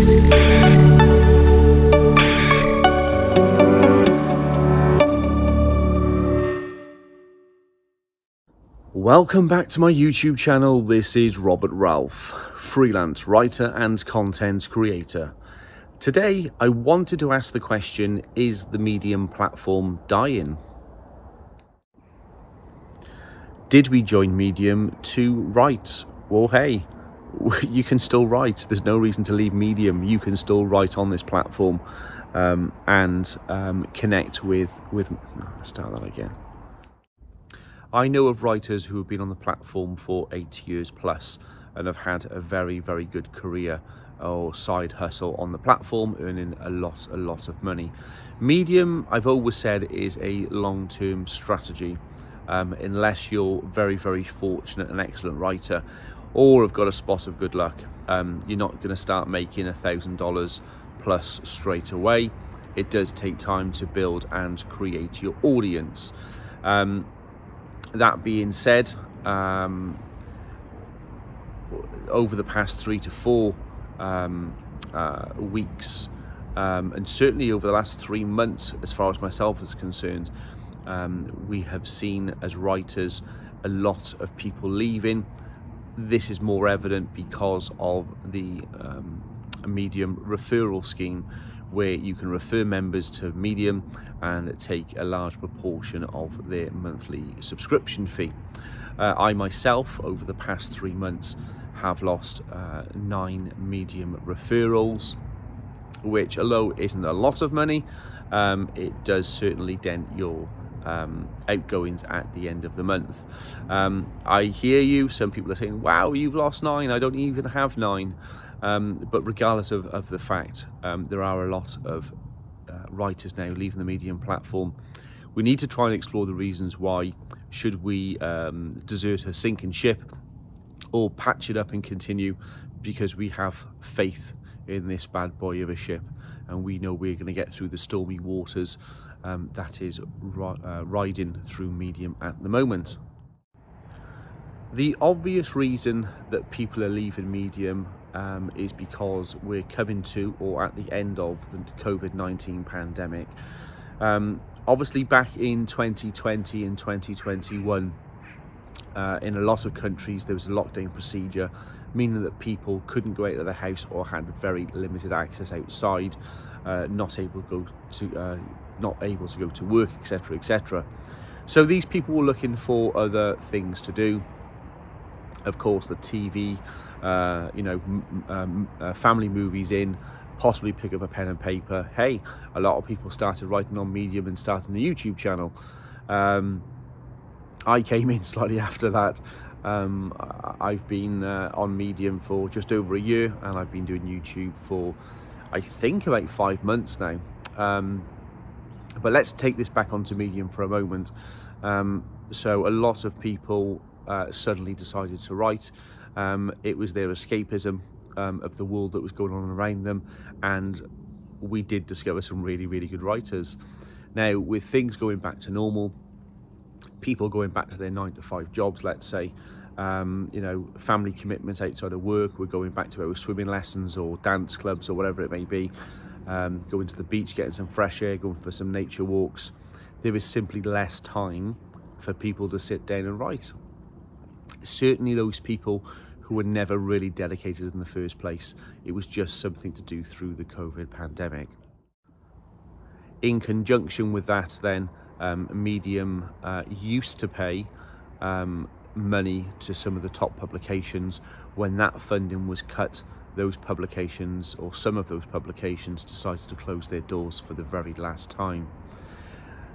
Welcome back to my YouTube channel. This is Robert Ralph, freelance writer and content creator. Today, I wanted to ask the question, is the Medium platform dying? Did we join Medium to write? Well, hey, you can still write. There's no reason to leave Medium. You can still write on this platform and connect with. Let's start that again. I know of writers who have been on the platform for 8 years plus and have had a very, very good career or side hustle on the platform, earning a lot of money. Medium, I've always said, is a long-term strategy. Unless you're very, very fortunate and excellent writer or have got a spot of good luck, you're not going to start making $1,000 plus straight away. It does take time to build and create your audience. That being said, over the past 3 to 4 weeks, and certainly over the last 3 months, as far as myself is concerned, we have seen as writers a lot of people leaving. This is more evident because of the Medium referral scheme, where you can refer members to Medium and take a large proportion of their monthly subscription fee. I myself, over the past 3 months, have lost 9 Medium referrals, which, although isn't a lot of money, it does certainly dent your outgoings at the end of the month. I hear you. Some people are saying, wow, you've lost 9. I don't even have 9. But regardless of the fact, there are a lot of writers now leaving the Medium platform. We need to try and explore the reasons why. Should we desert a sinking ship or patch it up and continue, because we have faith in this bad boy of a ship and we know we're going to get through the stormy waters that is riding through Medium at the moment. The obvious reason that people are leaving Medium is because we're coming to or at the end of the COVID-19 pandemic. Obviously, back in 2020 and 2021, in a lot of countries, there was a lockdown procedure, meaning that people couldn't go out of the house or had very limited access outside, not able to go to work, etc., etc. So these people were looking for other things to do. Of course, the TV, family movies in, possibly pick up a pen and paper. Hey, a lot of people started writing on Medium and starting the YouTube channel. I came in slightly after that. I've been on Medium for just over a year, and I've been doing YouTube for, I think, about 5 months now. But let's take this back onto Medium for a moment. So a lot of people suddenly decided to write. It was their escapism of the world that was going on around them, and we did discover some really, really good writers. Now, with things going back to normal, people going back to their 9-to-5 jobs, let's say, family commitments outside of work, we're going back to our swimming lessons or dance clubs or whatever it may be, going to the beach, getting some fresh air, going for some nature walks. There is simply less time for people to sit down and write. Certainly those people who were never really dedicated in the first place. It was just something to do through the COVID pandemic. In conjunction with that, then, Medium used to pay money to some of the top publications. When that funding was cut, those publications, or some of those publications, decided to close their doors for the very last time.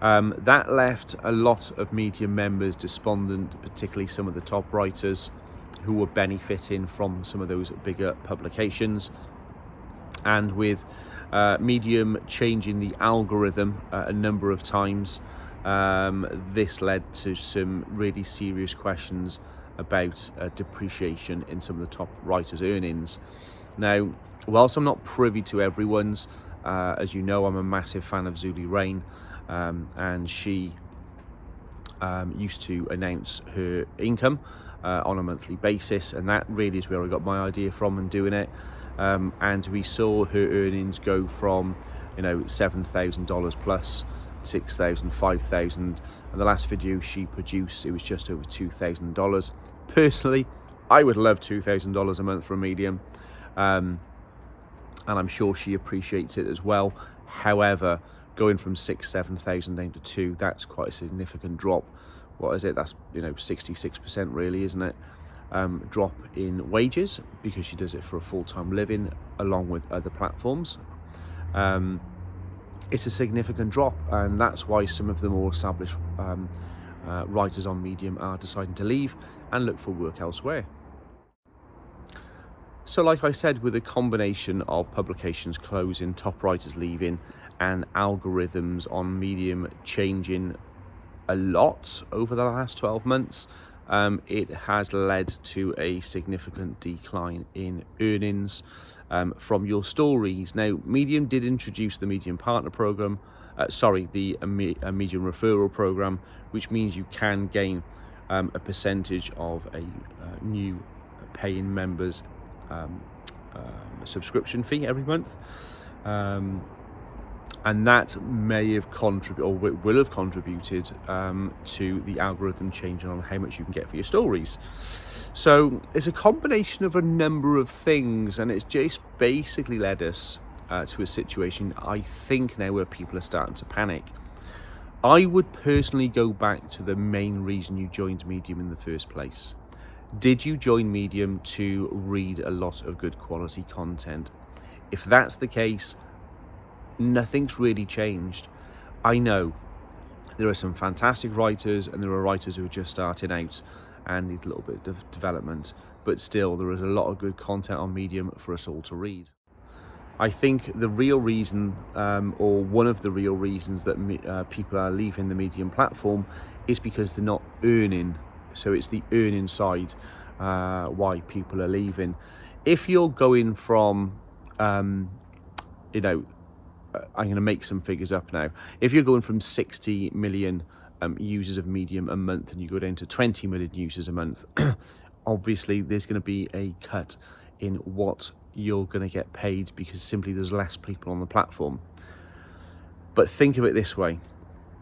That left a lot of Medium members despondent, particularly some of the top writers who were benefiting from some of those bigger publications. And with Medium changing the algorithm a number of times, this led to some really serious questions about depreciation in some of the top writers' earnings. Now, whilst I'm not privy to everyone's, as you know, I'm a massive fan of Zuli Rain, and she used to announce her income on a monthly basis, and that really is where I got my idea from and doing it. and we saw her earnings go from, $7,000 plus, 6,000, 5,000, and the last video she produced, it was just over $2,000. Personally, I would love $2,000 a month for a medium, and I'm sure she appreciates it as well. However, going from 6,000-7,000 down to 2, that's quite a significant drop. What is it? That's 66% really, isn't it? Drop in wages, because she does it for a full-time living along with other platforms. It's a significant drop, and that's why some of the more established writers on Medium are deciding to leave and look for work elsewhere. So like I said, with a combination of publications closing, top writers leaving, and algorithms on Medium changing a lot over the last 12 months, it has led to a significant decline in earnings from your stories. Now, Medium did introduce the Medium Partner Program, the Medium Referral Program, which means you can gain a percentage of a new paying members subscription fee every month. And that may have contributed, or will have contributed, to the algorithm changing on how much you can get for your stories. So it's a combination of a number of things, and it's just basically led us to a situation, I think now, where people are starting to panic. I would personally go back to the main reason you joined Medium in the first place. Did you join Medium to read a lot of good quality content? If that's the case, nothing's really changed. I know there are some fantastic writers, and there are writers who are just starting out and need a little bit of development, but still there is a lot of good content on Medium for us all to read. I think the real reason, or one of the real reasons that people are leaving the Medium platform, is because they're not earning. So it's the earning side why people are leaving. If you're going from, I'm going to make some figures up now. If you're going from 60 million users of Medium a month, and you go down to 20 million users a month, obviously there's going to be a cut in what you're going to get paid, because simply there's less people on the platform. But think of it this way.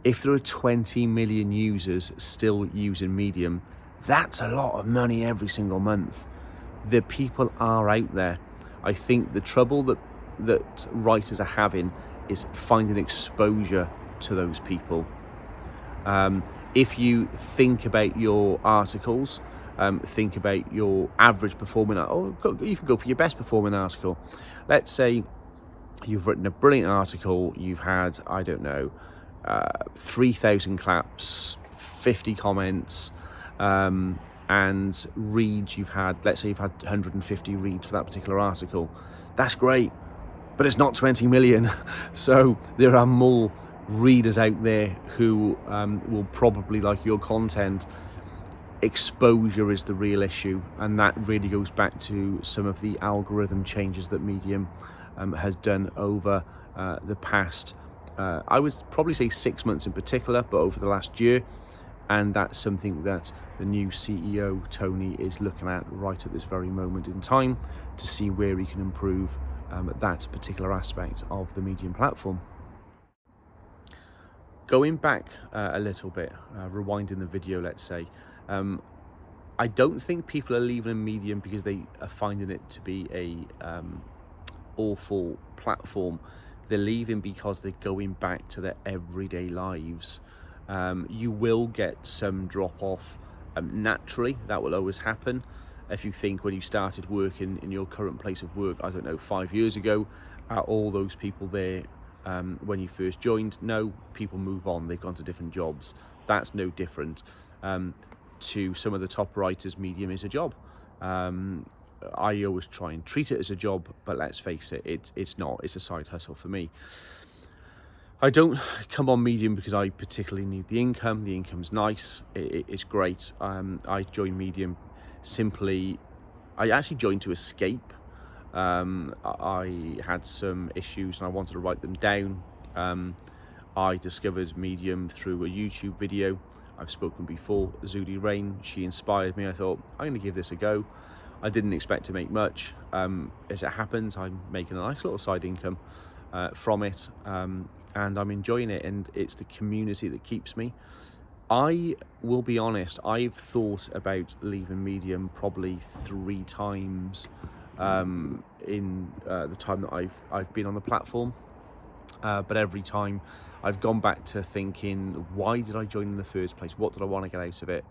If there are 20 million users still using Medium, that's a lot of money every single month. The people are out there. I think the trouble that writers are having is finding exposure to those people. If you think about your articles, think about your average performing, or you can go for your best performing article. Let's say you've written a brilliant article, you've had, 3,000 claps, 50 comments, and reads, let's say you've had 150 reads for that particular article. That's great, but it's not 20 million. So there are more readers out there who will probably like your content. Exposure is the real issue, and that really goes back to some of the algorithm changes that Medium has done over the past, I would probably say 6 months in particular, but over the last year. And that's something that the new CEO, Tony, is looking at right at this very moment in time, to see where he can improve that particular aspect of the Medium platform. Going back a little bit, rewinding the video, let's say, I don't think people are leaving Medium because they are finding it to be a awful platform. They're leaving because they're going back to their everyday lives. You will get some drop off naturally. That will always happen. If you think when you started working in your current place of work, 5 years ago, are all those people there when you first joined? No, people move on. They've gone to different jobs. That's no different. To some of the top writers, Medium is a job. I always try and treat it as a job, but let's face it, it's not. It's a side hustle for me. I don't come on Medium because I particularly need the income. The income's nice. It's great. I joined Medium simply, I actually joined to escape. I had some issues and I wanted to write them down. I discovered Medium through a YouTube video. I've spoken before, Zudi Rain. She inspired me. I thought, I'm going to give this a go. I didn't expect to make much. As it happens, I'm making a nice little side income from it, and I'm enjoying it, and it's the community that keeps me. I will be honest, I've thought about leaving Medium probably 3 times in the time that I've been on the platform. But every time I've gone back to thinking, why did I join in the first place? What did I want to get out of it?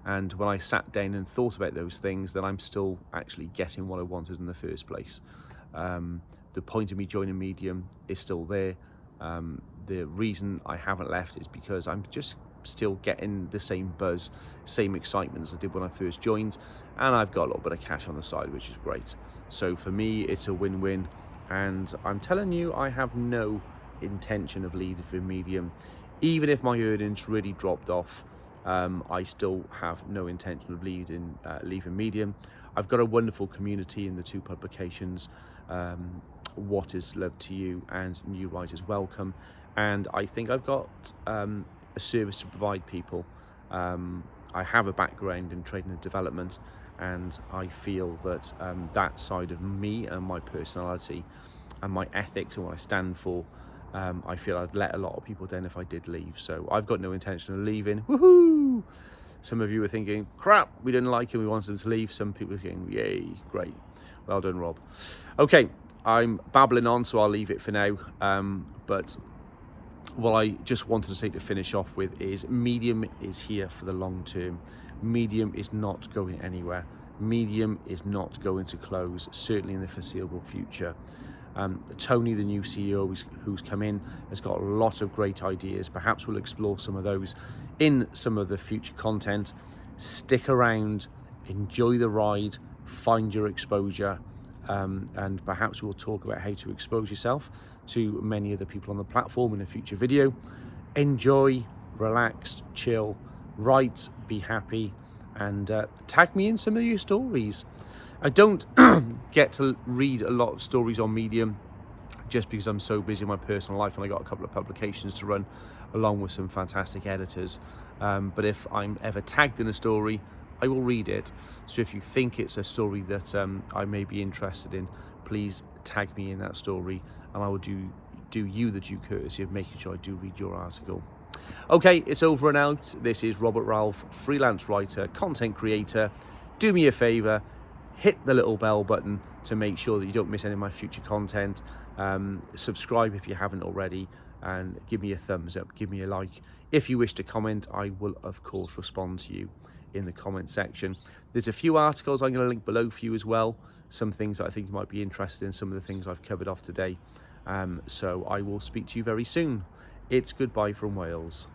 And when I sat down and thought about those things, then I'm still actually getting what I wanted in the first place. The point of me joining Medium is still there. The reason I haven't left is because I'm just still getting the same buzz, same excitement as I did when I first joined, and I've got a little bit of cash on the side, which is great. So for me, it's a win-win, and I'm telling you, I have no intention of leaving Medium. Even if my earnings really dropped off, I still have no intention of leaving Medium. I've got a wonderful community in the 2 publications, What Is Love to You and New Writers Welcome, and I think I've got a service to provide people. I have a background in training and development, and I feel that that side of me and my personality and my ethics and what I stand for, I feel I'd let a lot of people down if I did leave. So I've got no intention of leaving. Woohoo! Some of you are thinking, crap, we didn't like him, we wanted him to leave. Some people are thinking, yay, great. Well done, Rob. Okay, I'm babbling on, so I'll leave it for now. But what I just wanted to say to finish off with is Medium is here for the long term. Medium is not going anywhere. Medium is not going to close, certainly in the foreseeable future. Tony, the new CEO who's come in, has got a lot of great ideas. Perhaps we'll explore some of those in some of the future content. Stick around, enjoy the ride, find your exposure, and perhaps we'll talk about how to expose yourself to many of the people on the platform in a future video. Enjoy, relax, chill, write, be happy, and tag me in some of your stories. I don't get to read a lot of stories on Medium just because I'm so busy in my personal life, and I got a couple of publications to run along with some fantastic editors. But if I'm ever tagged in a story, I will read it. So if you think it's a story that I may be interested in, please tag me in that story, and I will do you the due courtesy of making sure I do read your article. Okay, it's over and out. This is Robert Ralph, freelance writer, content creator. Do me a favor, hit the little bell button to make sure that you don't miss any of my future content. Subscribe if you haven't already, and give me a thumbs up, give me a like. If you wish to comment, I will of course respond to you in the comment section. There's a few articles I'm going to link below for you as well, some things that I think you might be interested in, some of the things I've covered off today. So I will speak to you very soon. It's goodbye from Wales.